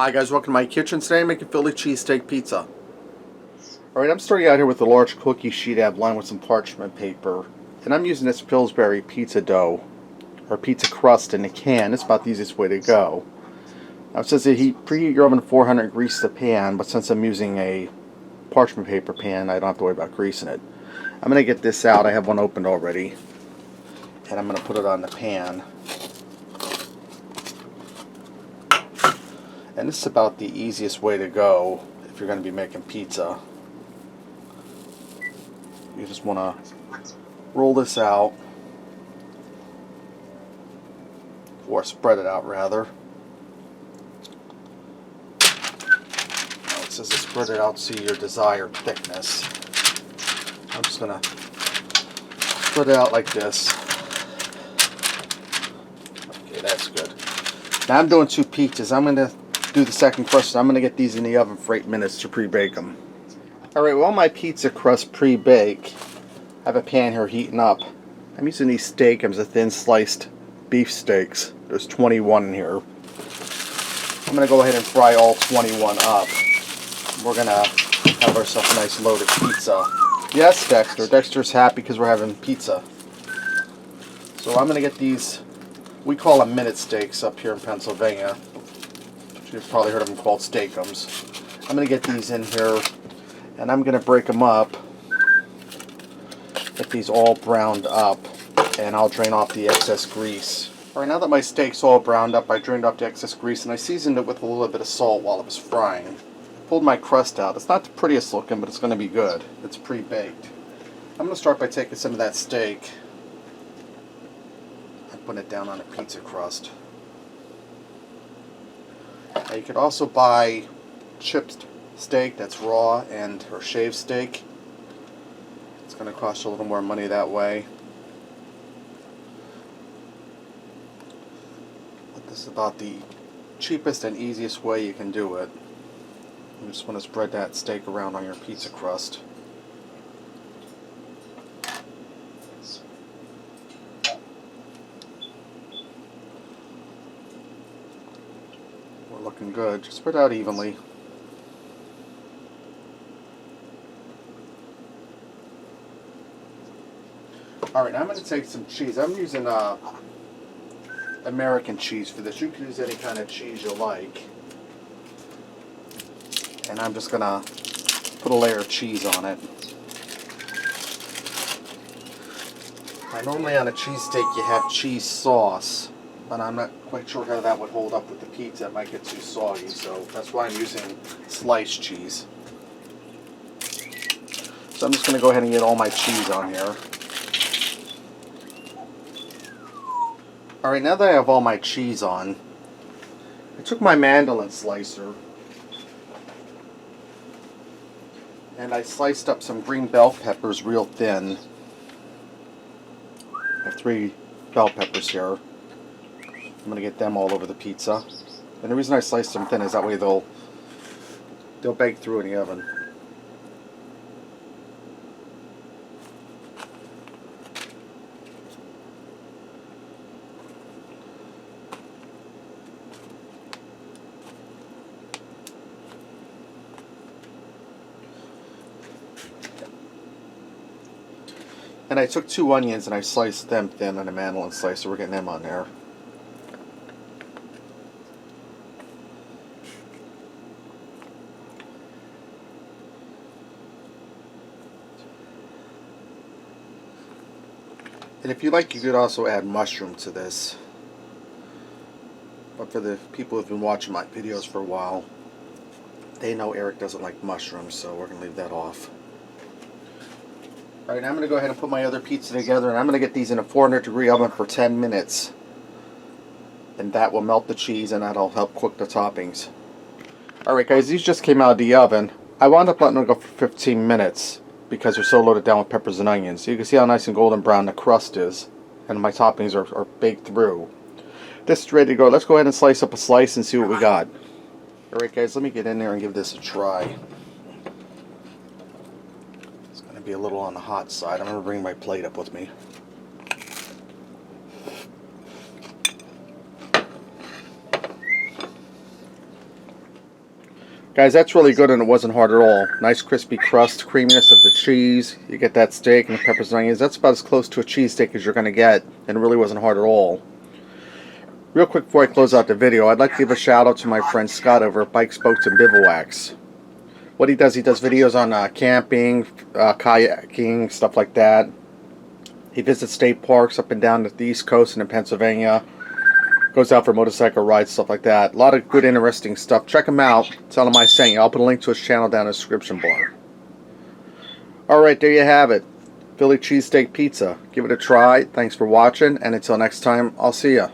Hi guys, welcome to my kitchen. Today I'm making Philly cheesesteak pizza. Alright, I'm starting out here with a large cookie sheet I have lined with some parchment paper. And I'm using this Pillsbury pizza dough, or pizza crust in a can. It's about the easiest way to go. Now it says that preheat your oven to 400, grease the pan, but since I'm using a parchment paper pan, I don't have to worry about greasing it. I'm going to get this out. I have one opened already. And I'm going to put it on the pan. And this is about the easiest way to go if you're going to be making pizza. You just want to roll this out, or spread it out rather. Now it says to spread it out to your desired thickness. I'm just going to spread it out like this. Okay, that's good. Now I'm doing two pizzas. I'm going to do the second crust. I'm going to get these in the oven for 8 minutes to pre-bake them. Alright, while my pizza crust pre-bake, I have a pan here heating up. I'm using these steakums, the thin sliced beef steaks. There's 21 in here. I'm going to go ahead and fry all 21 up. We're going to have ourselves a nice loaded pizza. Yes, Dexter. Dexter's happy because we're having pizza. So I'm going to get these, we call them minute steaks up here in Pennsylvania. You've probably heard of them called steakums. I'm going to get these in here and I'm going to break them up. Get these all browned up and I'll drain off the excess grease. Alright, now that my steak's all browned up, I drained off the excess grease and I seasoned it with a little bit of salt while it was frying. I pulled my crust out. It's not the prettiest looking, but it's going to be good. It's pre-baked. I'm going to start by taking some of that steak and putting it down on a pizza crust. Now you could also buy chipped steak that's raw or shaved steak. It's going to cost you a little more money that way. But this is about the cheapest and easiest way you can do it. You just want to spread that steak around on your pizza crust. We're looking good. Just spread it out evenly. Alright, now I'm going to take some cheese. I'm using American cheese for this. You can use any kind of cheese you like. And I'm just going to put a layer of cheese on it. Now, normally on a cheesesteak you have cheese sauce, but I'm not quite sure how that would hold up with the pizza. It might get too soggy, so that's why I'm using sliced cheese. So I'm just going to go ahead and get all my cheese on here. Alright, now that I have all my cheese on, I took my mandolin slicer and I sliced up some green bell peppers real thin. I have 3 bell peppers here. I'm going to get them all over the pizza. And the reason I sliced them thin is that way they'll bake through in the oven. And I took 2 onions and I sliced them thin on a mandolin slicer. We're getting them on there. And if you like, you could also add mushroom to this. But for the people who've been watching my videos for a while, they know Eric doesn't like mushrooms, so we're going to leave that off. Alright, now I'm going to go ahead and put my other pizza together, and I'm going to get these in a 400-degree oven for 10 minutes. And that will melt the cheese, and that'll help cook the toppings. Alright guys, these just came out of the oven. I wound up letting them go for 15 minutes because they're so loaded down with peppers and onions. So you can see how nice and golden brown the crust is, and my toppings are baked through. This is ready to go. Let's go ahead and slice up a slice and see what we got. Alright guys, let me get in there and give this a try. Be a little on the hot side. I'm going to bring my plate up with me. Guys, that's really good and it wasn't hard at all. Nice crispy crust, creaminess of the cheese. You get that steak and the peppers and onions. That's about as close to a cheesesteak as you're going to get, and it really wasn't hard at all. Real quick before I close out the video, I'd like to give a shout out to my friend Scott over at Bikes, Boats, and Bivouacs. What he does videos on camping, kayaking, stuff like that. He visits state parks up and down the East Coast and in Pennsylvania. Goes out for motorcycle rides, stuff like that. A lot of good, interesting stuff. Check him out. Tell him I sent you. I'll put a link to his channel down in the description bar. Alright, there you have it. Philly cheesesteak pizza. Give it a try. Thanks for watching, and until next time, I'll see ya.